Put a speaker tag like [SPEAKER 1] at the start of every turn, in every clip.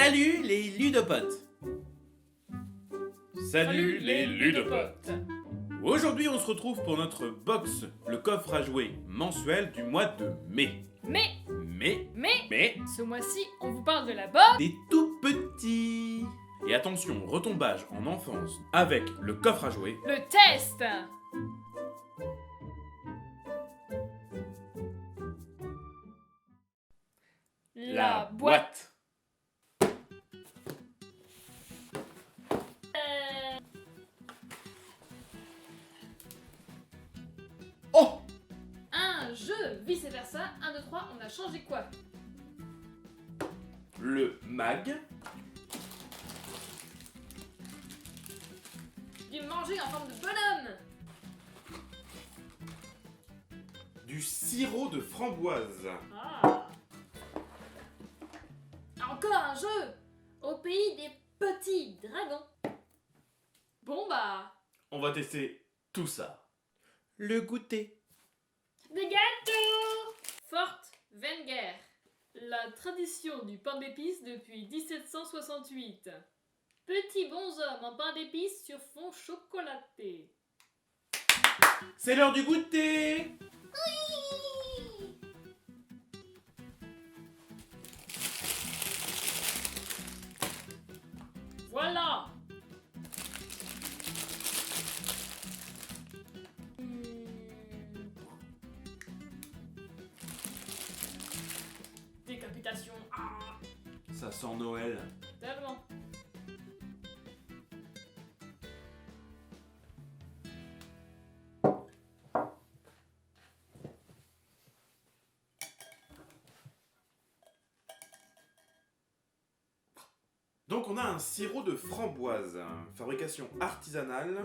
[SPEAKER 1] Salut les ludopotes!
[SPEAKER 2] Salut les ludopotes!
[SPEAKER 1] Aujourd'hui on se retrouve pour notre box, le coffre à jouer mensuel du mois de mai. Mais,
[SPEAKER 2] Ce mois-ci, on vous parle de la box
[SPEAKER 1] des tout petits! Et attention, retombage en enfance avec le coffre à jouer.
[SPEAKER 2] le test. La boîte.
[SPEAKER 1] Oh!
[SPEAKER 2] Un jeu, vice versa, 1, 2, 3, on a changé quoi?
[SPEAKER 1] Le mag,
[SPEAKER 2] Du manger en forme de bonhomme.
[SPEAKER 1] du sirop de framboise,
[SPEAKER 2] Ah. Encore un jeu au pays des petits dragons. Bon bah...
[SPEAKER 1] on va tester tout ça. Le goûter.
[SPEAKER 2] Des gâteaux. Forte Wenger. La tradition du pain d'épices depuis 1768. Petit bonhomme en pain d'épices sur fond chocolaté.
[SPEAKER 1] C'est l'heure du goûter!
[SPEAKER 2] Voilà. Décapitation. Ah,
[SPEAKER 1] Ça sent Noël.
[SPEAKER 2] tellement.
[SPEAKER 1] Donc on a un sirop de framboise, fabrication artisanale.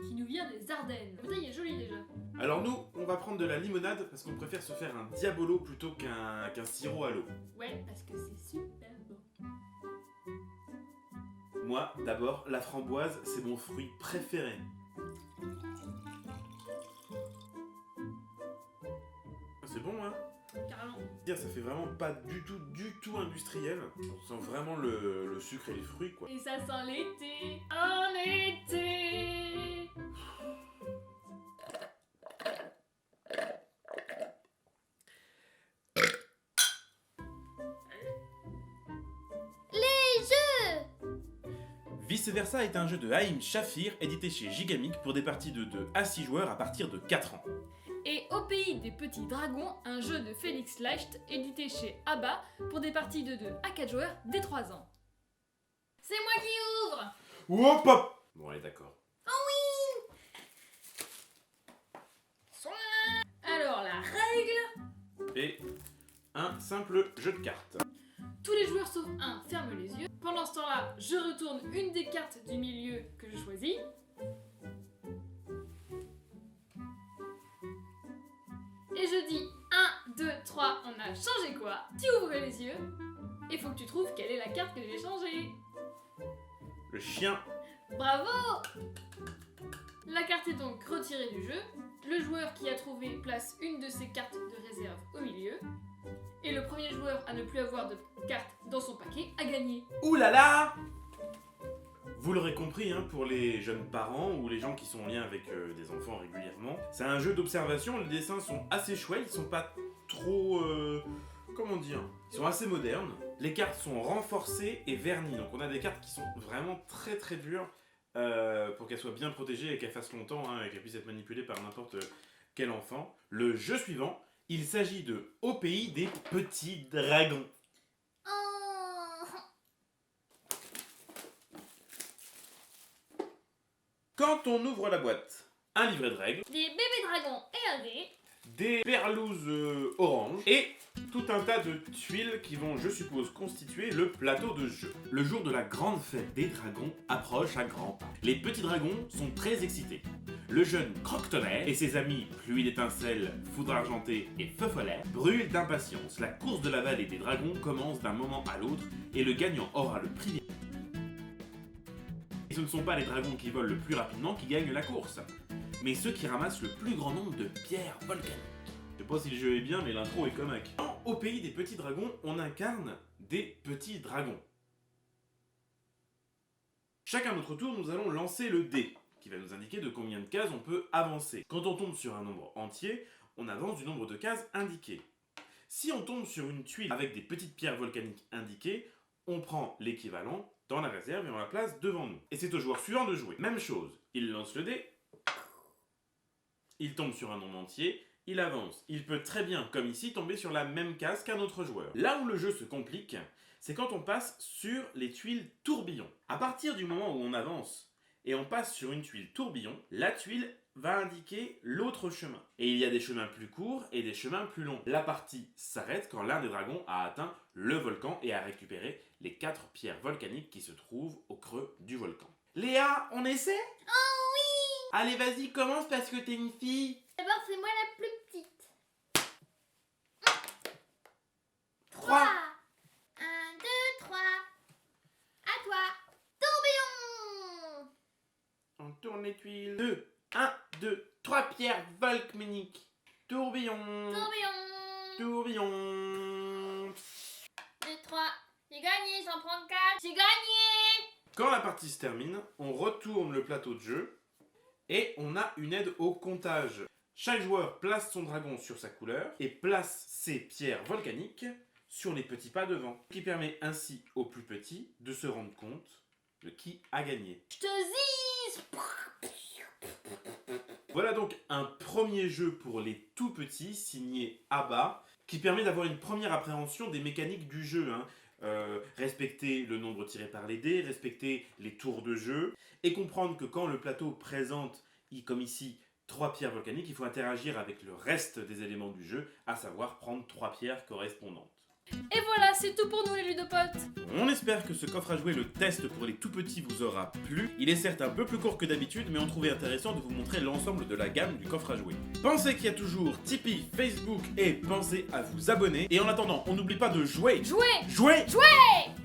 [SPEAKER 2] Qui nous vient des Ardennes. La bouteille est jolie déjà.
[SPEAKER 1] Alors nous, on va prendre de la limonade parce qu'on préfère se faire un diabolo plutôt qu'un sirop à l'eau.
[SPEAKER 2] Ouais, parce que c'est super bon.
[SPEAKER 1] Moi, d'abord, la framboise, c'est mon fruit préféré. C'est bon, hein?
[SPEAKER 2] Carrément.
[SPEAKER 1] Dire, ça fait vraiment pas du tout industriel. On sent vraiment le sucre et les fruits, quoi.
[SPEAKER 2] Et ça sent l'été. En été.
[SPEAKER 1] Vice versa est un jeu de Haïm Shafir édité chez Gigamic pour des parties de 2 à 6 joueurs à partir de 4 ans.
[SPEAKER 2] Et au pays des petits dragons, un jeu de Félix Leicht édité chez Abba pour des parties de 2 à 4 joueurs dès 3 ans. C'est moi qui ouvre.
[SPEAKER 1] Hop hop! Bon, allez, d'accord.
[SPEAKER 2] Alors la règle,
[SPEAKER 1] Et un simple jeu de cartes.
[SPEAKER 2] tous les joueurs sauf un ferment les yeux. Pendant ce temps-là, je retourne une des cartes du milieu que je choisis. Et je dis 1, 2, 3, on a changé quoi? Tu ouvres les yeux et faut que tu trouves quelle est la carte que j'ai changée.
[SPEAKER 1] Le chien.
[SPEAKER 2] Bravo! La carte est donc retirée du jeu. Le joueur qui a trouvé place une de ses cartes de réserve au milieu. Et le premier joueur à ne plus avoir de carte dans son paquet a gagné.
[SPEAKER 1] Ouh là là! Vous l'aurez compris, hein, pour les jeunes parents ou les gens qui sont en lien avec des enfants régulièrement, c'est un jeu d'observation, les dessins sont assez chouettes, ils sont pas trop... comment dire? Ils sont assez modernes, les cartes sont renforcées et vernies, donc on a des cartes qui sont vraiment très dures pour qu'elles soient bien protégées et qu'elles fassent longtemps, hein, et qu'elles puissent être manipulées par n'importe quel enfant. Le jeu suivant, il s'agit de Au pays des petits dragons. Quand on ouvre la boîte, un livret de règles,
[SPEAKER 2] Des bébés dragons et un dé.
[SPEAKER 1] des perlouses oranges et tout un tas de tuiles qui vont, je suppose, constituer le plateau de jeu. Le jour de la grande fête des dragons approche à grands pas. Les petits dragons sont très excités. Le jeune Croque-Tonnerre et ses amis Pluie d'étincelles, Foudre argentée et Feu follet brûlent d'impatience. La course de la vallée des dragons commence d'un moment à l'autre et le gagnant aura le prix. Et ce ne sont pas les dragons qui volent le plus rapidement qui gagnent la course, mais ceux qui ramassent le plus grand nombre de pierres volcaniques. Je sais pas si le jeu est bien, mais l'intro est comique. Au pays des petits dragons, on incarne des petits dragons. Chacun notre tour, nous allons lancer le dé, qui va nous indiquer de combien de cases on peut avancer. Quand on tombe sur un nombre entier, on avance du nombre de cases indiqué. Si on tombe sur une tuile avec des petites pierres volcaniques indiquées, on prend l'équivalent dans la réserve et on la place devant nous. Et c'est au joueur suivant de jouer. Même chose, il lance le dé, il tombe sur un nombre entier, il avance. Il peut très bien, comme ici, tomber sur la même case qu'un autre joueur. Là où le jeu se complique, c'est quand on passe sur les tuiles tourbillon. À partir du moment où on avance et on passe sur une tuile tourbillon, la tuile va indiquer l'autre chemin. Et il y a des chemins plus courts et des chemins plus longs. La partie s'arrête quand l'un des dragons a atteint le volcan et a récupéré les 4 pierres volcaniques qui se trouvent au creux du volcan. Léa, on essaie ?
[SPEAKER 3] Oh oui!
[SPEAKER 1] Allez, vas-y, commence parce que t'es une fille.
[SPEAKER 3] D'abord, c'est moi la plus petite.
[SPEAKER 1] 3.
[SPEAKER 3] 1, 2, 3. À toi. Tourbillon!
[SPEAKER 1] On tourne les tuiles. 2. 1, 2, 3 pierres volcaniques. Tourbillon.
[SPEAKER 3] Tourbillon!
[SPEAKER 1] Tourbillon.
[SPEAKER 3] 2, 3. J'ai gagné, j'en prends 4. J'ai gagné!
[SPEAKER 1] Quand la partie se termine, on retourne le plateau de jeu et on a une aide au comptage. Chaque joueur place son dragon sur sa couleur et place ses pierres volcaniques sur les petits pas devant, ce qui permet ainsi aux plus petits de se rendre compte de qui a gagné.
[SPEAKER 3] Je te zise!
[SPEAKER 1] Voilà donc un premier jeu pour les tout petits, signé ABBA, qui permet d'avoir une première appréhension des mécaniques du jeu. Respecter le nombre tiré par les dés, respecter les tours de jeu, et comprendre que quand le plateau présente, comme ici, 3 pierres volcaniques, il faut interagir avec le reste des éléments du jeu, à savoir prendre 3 pierres correspondantes.
[SPEAKER 2] Et voilà, c'est tout pour nous les ludopotes.
[SPEAKER 1] On espère que ce coffre à jouer, le test pour les tout petits, vous aura plu. Il est certes un peu plus court que d'habitude, mais on trouvait intéressant de vous montrer l'ensemble de la gamme du coffre à jouer. Pensez qu'il y a toujours Tipeee, Facebook et pensez à vous abonner. Et en attendant, on n'oublie pas de jouer.
[SPEAKER 2] Jouez!
[SPEAKER 1] Jouer!
[SPEAKER 2] Jouez!